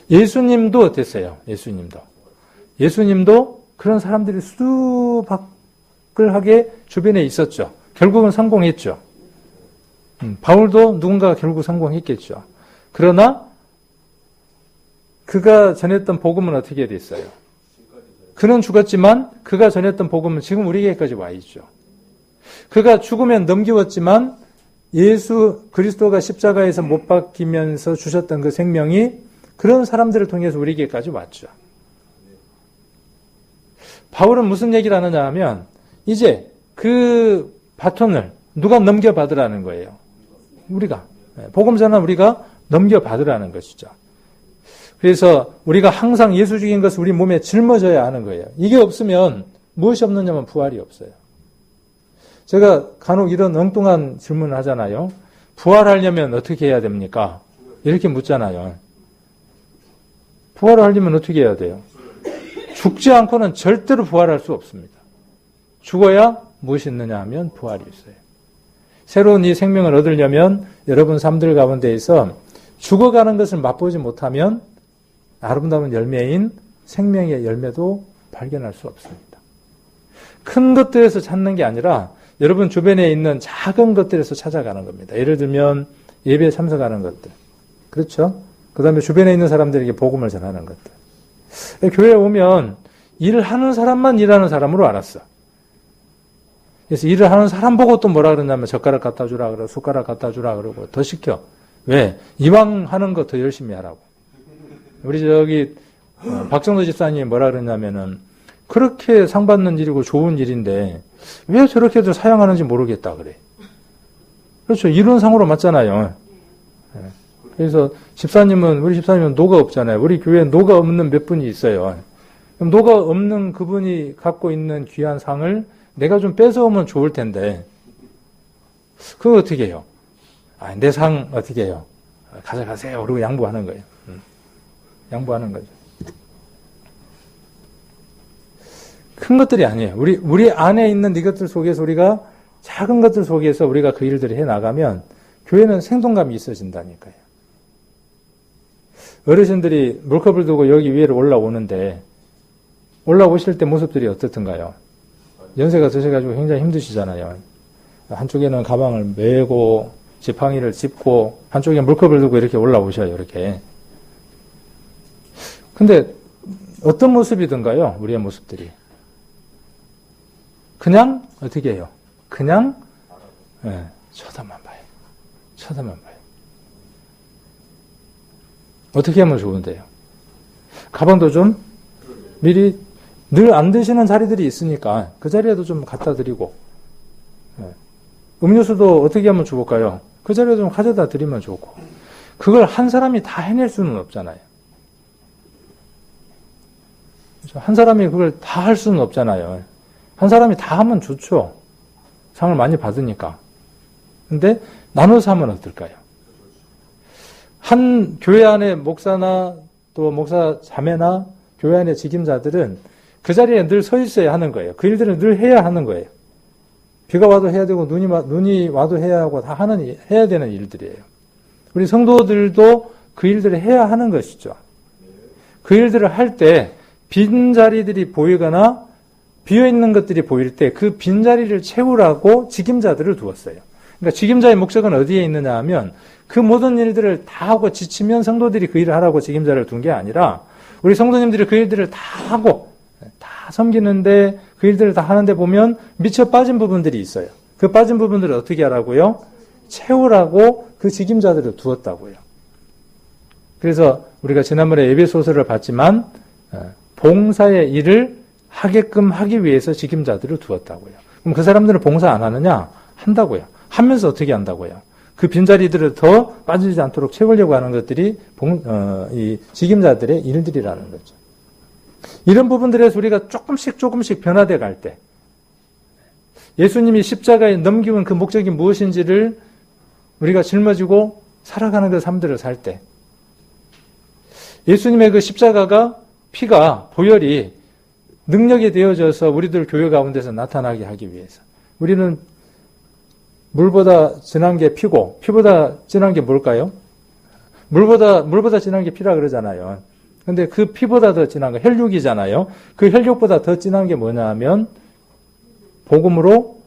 Speaker 1: 예수님도 어땠어요? 예수님도 그런 사람들이 수박을하게 주변에 있었죠. 결국은 성공했죠. 바울도 누군가가 결국 성공했겠죠. 그러나 그가 전했던 복음은 어떻게 됐어요? 그는 죽었지만 그가 전했던 복음은 지금 우리에게까지 와 있죠. 그가 죽으면 넘기웠지만 예수 그리스도가 십자가에서 못 박히면서 주셨던 그 생명이 그런 사람들을 통해서 우리에게까지 왔죠. 바울은 무슨 얘기를 하느냐 하면 이제 그 바톤을 누가 넘겨받으라는 거예요. 우리가. 복음 전한 우리가 넘겨받으라는 것이죠. 그래서 우리가 항상 예수 죽인 것을 우리 몸에 짊어져야 하는 거예요. 이게 없으면 무엇이 없느냐면 부활이 없어요. 제가 간혹 이런 엉뚱한 질문을 하잖아요. 부활하려면 어떻게 해야 됩니까? 이렇게 묻잖아요. 부활을 하려면 어떻게 해야 돼요? 죽지 않고는 절대로 부활할 수 없습니다. 죽어야 무엇이 있느냐 하면 부활이 있어요. 새로운 이 생명을 얻으려면 여러분 삶들 가운데에서 죽어가는 것을 맛보지 못하면 아름다운 열매인 생명의 열매도 발견할 수 없습니다. 큰 것들에서 찾는 게 아니라 여러분 주변에 있는 작은 것들에서 찾아가는 겁니다. 예를 들면 예배에 참석하는 것들. 그렇죠? 그 다음에 주변에 있는 사람들에게 복음을 전하는 것들. 교회에 오면 일을 하는 사람만 일하는 사람으로 알았어. 그래서 일을 하는 사람 보고 또 뭐라 그러냐면 젓가락 갖다 주라 그러고 숟가락 갖다 주라 그러고 더 시켜. 왜? 이왕 하는 거 더 열심히 하라고. 우리 저기 박정도 집사님이 뭐라 그러냐면은 그렇게 상 받는 일이고 좋은 일인데 왜 저렇게들 사용하는지 모르겠다 그래. 그렇죠. 이론상으로 맞잖아요. 그래서 우리 집사님은 노가 없잖아요. 우리 교회에 노가 없는 몇 분이 있어요. 그럼 노가 없는 그분이 갖고 있는 귀한 상을 내가 좀 뺏어오면 좋을 텐데 그거 어떻게 해요? 내 상 어떻게 해요? 가져가세요. 그리고 양보하는 거예요. 양보하는 거죠. 큰 것들이 아니에요. 우리 안에 있는 이것들 속에서 우리가 작은 것들 속에서 우리가 그 일들을 해 나가면 교회는 생동감이 있어진다니까요. 어르신들이 물컵을 두고 여기 위로 올라오는데 올라오실 때 모습들이 어떻든가요? 연세가 드셔가지고 굉장히 힘드시잖아요. 한쪽에는 가방을 메고 지팡이를 짚고 한쪽에 물컵을 두고 이렇게 올라오셔요. 이렇게. 근데 어떤 모습이든가요? 우리의 모습들이. 그냥 어떻게 해요? 그냥 쳐다만 봐요. 쳐다만 봐요. 어떻게 하면 좋은데요? 가방도 좀 미리 늘 안 드시는 자리들이 있으니까 그 자리에도 좀 갖다 드리고 음료수도 어떻게 하면 좋을까요? 그 자리에 좀 가져다 드리면 좋고 그걸 한 사람이 다 해낼 수는 없잖아요. 한 사람이 그걸 다 할 수는 없잖아요. 한 사람이 다 하면 좋죠. 상을 많이 받으니까. 근데 나눠서 하면 어떨까요? 한 교회 안에 목사나 또 목사 자매나 교회 안의 직임자들은 그 자리에 늘 서 있어야 하는 거예요. 그 일들을 늘 해야 하는 거예요. 비가 와도 해야 되고 눈이 와도 해야 하고 다 해야 되는 일들이에요. 우리 성도들도 그 일들을 해야 하는 것이죠. 그 일들을 할 때 빈자리들이 보이거나 비어있는 것들이 보일 때 그 빈자리를 채우라고 직임자들을 두었어요. 그러니까 직임자의 목적은 어디에 있느냐 하면 그 모든 일들을 다 하고 지치면 성도들이 그 일을 하라고 직임자를 둔 게 아니라 우리 성도님들이 그 일들을 다 하고 다 섬기는데 그 일들을 다 하는데 보면 미처 빠진 부분들이 있어요. 그 빠진 부분들을 어떻게 하라고요? 채우라고 그 직임자들을 두었다고요. 그래서 우리가 지난번에 예배소설을 봤지만 봉사의 일을 하게끔 하기 위해서 직임자들을 두었다고요. 그럼 그 사람들은 봉사 안 하느냐? 한다고요. 하면서 어떻게 한다고요? 그 빈자리들을 더 빠지지 않도록 채우려고 하는 것들이 이 직임자들의 일들이라는 거죠. 이런 부분들에서 우리가 조금씩 변화돼 갈 때 예수님이 십자가에 넘기는 그 목적이 무엇인지를 우리가 짊어지고 살아가는 그 삶들을 살 때 예수님의 그 십자가가 피가 보혈이 능력이 되어져서 우리들 교회 가운데서 나타나게 하기 위해서 우리는 물보다 진한 게 피고 피보다 진한 게 뭘까요? 물보다 진한 게 피라 그러잖아요. 근데 그 피보다 더 진한 거 혈육이잖아요. 그 혈육보다 더 진한 게 뭐냐 하면 복음으로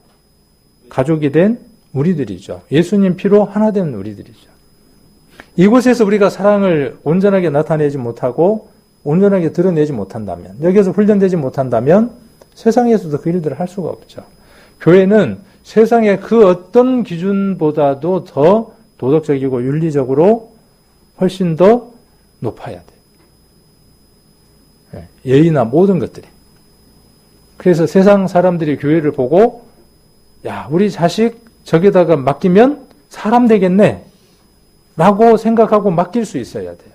Speaker 1: 가족이 된 우리들이죠. 예수님 피로 하나 된 우리들이죠. 이곳에서 우리가 사랑을 온전하게 나타내지 못하고 온전하게 드러내지 못한다면, 여기에서 훈련되지 못한다면 세상에서도 그 일들을 할 수가 없죠. 교회는 세상의 그 어떤 기준보다도 더 도덕적이고 윤리적으로 훨씬 더 높아야 돼요. 예의나 모든 것들이. 그래서 세상 사람들이 교회를 보고 야, 우리 자식 저기다가 맡기면 사람 되겠네 라고 생각하고 맡길 수 있어야 돼요.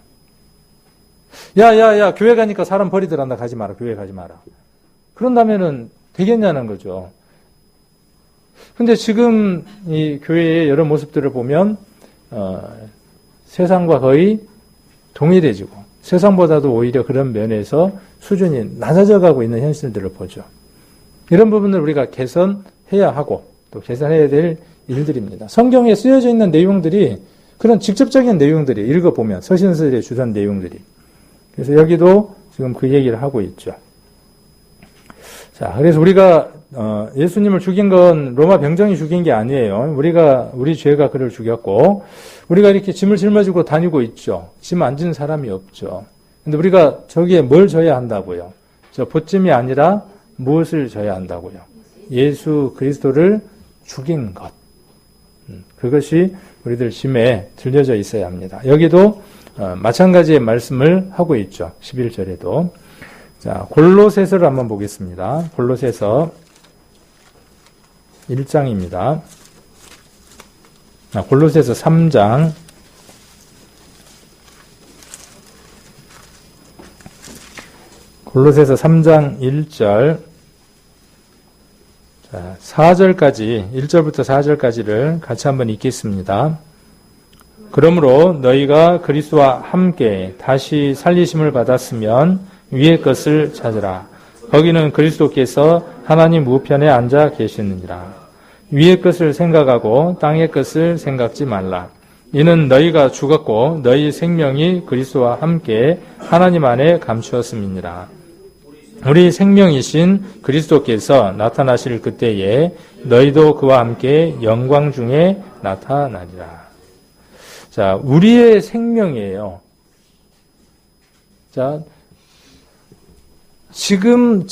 Speaker 1: 야, 교회 가니까 사람 버리더란다. 가지 마라. 교회 가지 마라. 그런다면은 되겠냐는 거죠. 근데 지금 이 교회의 여러 모습들을 보면 세상과 거의 동일해지고 세상보다도 오히려 그런 면에서 수준이 낮아져 가고 있는 현실들을 보죠. 이런 부분을 우리가 개선해야 하고 또 개선해야 될 일들입니다. 성경에 쓰여져 있는 내용들이 그런 직접적인 내용들이 읽어보면 서신서의 주된 내용들이 그래서 여기도 지금 그 얘기를 하고 있죠. 자, 그래서 우리가 예수님을 죽인 건 로마 병정이 죽인 게 아니에요. 우리 죄가 그를 죽였고 우리가 이렇게 짐을 짊어지고 다니고 있죠. 짐 안 지는 사람이 없죠. 근데 우리가 저기에 뭘 져야 한다고요? 저 보짐이 아니라 무엇을 져야 한다고요? 예수 그리스도를 죽인 것. 그것이 우리들 짐에 들려져 있어야 합니다. 여기도 마찬가지의 말씀을 하고 있죠. 11절에도. 자, 골로새서를 한번 보겠습니다. 골로새서 1장입니다. 골로새서 3장. 골로새서 3장 1절. 자, 4절까지, 1절부터 4절까지를 같이 한번 읽겠습니다. 그러므로 너희가 그리스도와 함께 다시 살리심을 받았으면 위의 것을 찾으라. 거기는 그리스도께서 하나님 우편에 앉아 계시느니라. 위의 것을 생각하고 땅의 것을 생각지 말라. 이는 너희가 죽었고 너희 생명이 그리스도와 함께 하나님 안에 감추었음이니라. 우리 생명이신 그리스도께서 나타나실 그때에 너희도 그와 함께 영광 중에 나타나리라. 자, 우리의 생명이에요. 자, 지금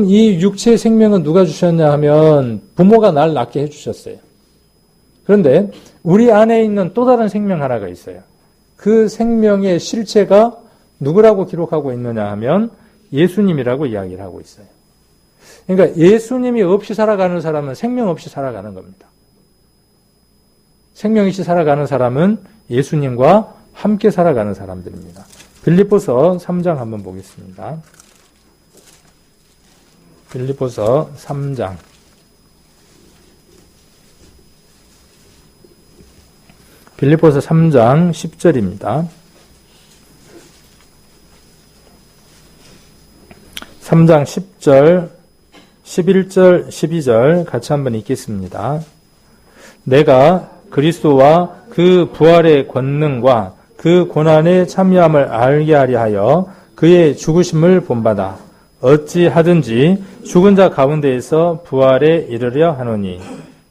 Speaker 1: 이 육체의 생명은 누가 주셨냐 하면 부모가 날 낳게 해주셨어요. 그런데 우리 안에 있는 또 다른 생명 하나가 있어요. 그 생명의 실체가 누구라고 기록하고 있느냐 하면 예수님이라고 이야기를 하고 있어요. 그러니까 예수님이 없이 살아가는 사람은 생명 없이 살아가는 겁니다. 생명 없이 살아가는 사람은 예수님과 함께 살아가는 사람들입니다. 빌립보서 3장 한번 보겠습니다. 빌립보서 3장 빌립보서 3장 10절입니다. 3장 10절, 11절, 12절 같이 한번 읽겠습니다. 내가 그리스도와 그 부활의 권능과 그 고난의 참여함을 알게 하려 하여 그의 죽으심을 본받아 어찌하든지 죽은 자 가운데에서 부활에 이르려 하노니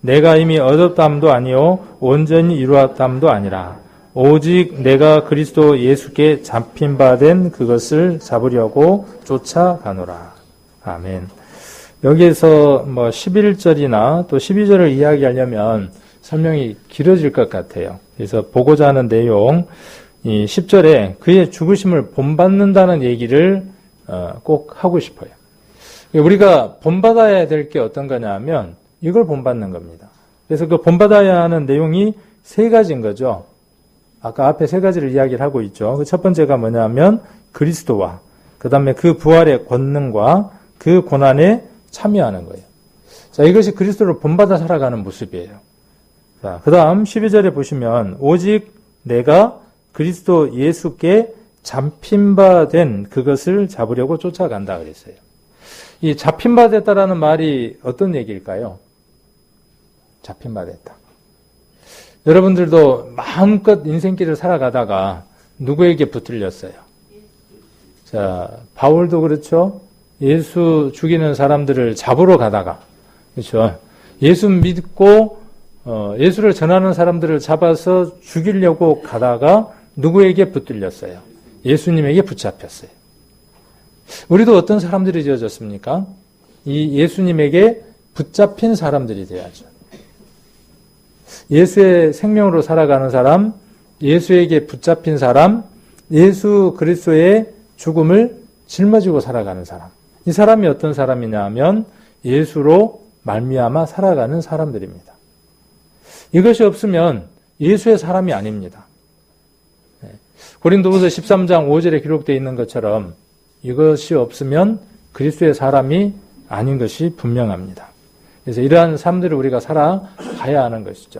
Speaker 1: 내가 이미 얻었담도 아니요 온전히 이루었담도 아니라 오직 내가 그리스도 예수께 잡힌 바 된 그것을 잡으려고 쫓아가노라. 아멘. 여기에서 11절이나 또 12절을 이야기하려면 설명이 길어질 것 같아요. 그래서 보고자 하는 내용, 이 10절에 그의 죽으심을 본받는다는 얘기를 꼭 하고 싶어요. 우리가 본받아야 될 게 어떤 거냐면 이걸 본받는 겁니다. 그래서 그 본받아야 하는 내용이 세 가지인 거죠. 아까 앞에 세 가지를 이야기를 하고 있죠. 그 첫 번째가 뭐냐면 그리스도와 그 다음에 그 부활의 권능과 그 고난에 참여하는 거예요. 자, 이것이 그리스도를 본받아 살아가는 모습이에요. 자, 그 다음 12절에 보시면 오직 내가 그리스도 예수께 잡힌 바 된 그것을 잡으려고 쫓아간다 그랬어요. 이 잡힌 바 됐다라는 말이 어떤 얘기일까요? 잡힌 바 됐다. 여러분들도 마음껏 인생길을 살아가다가 누구에게 붙들렸어요? 자, 바울도 그렇죠. 예수 죽이는 사람들을 잡으러 가다가, 그렇죠. 예수 믿고 예수를 전하는 사람들을 잡아서 죽이려고 가다가 누구에게 붙들렸어요? 예수님에게 붙잡혔어요. 우리도 어떤 사람들이 되어졌습니까? 이 예수님에게 붙잡힌 사람들이 되어야죠. 예수의 생명으로 살아가는 사람, 예수에게 붙잡힌 사람, 예수 그리스도의 죽음을 짊어지고 살아가는 사람. 이 사람이 어떤 사람이냐 하면 예수로 말미암아 살아가는 사람들입니다. 이것이 없으면 예수의 사람이 아닙니다. 고린도후서 13장 5절에 기록되어 있는 것처럼 이것이 없으면 그리스도의 사람이 아닌 것이 분명합니다. 그래서 이러한 삶들을 우리가 살아가야 하는 것이죠.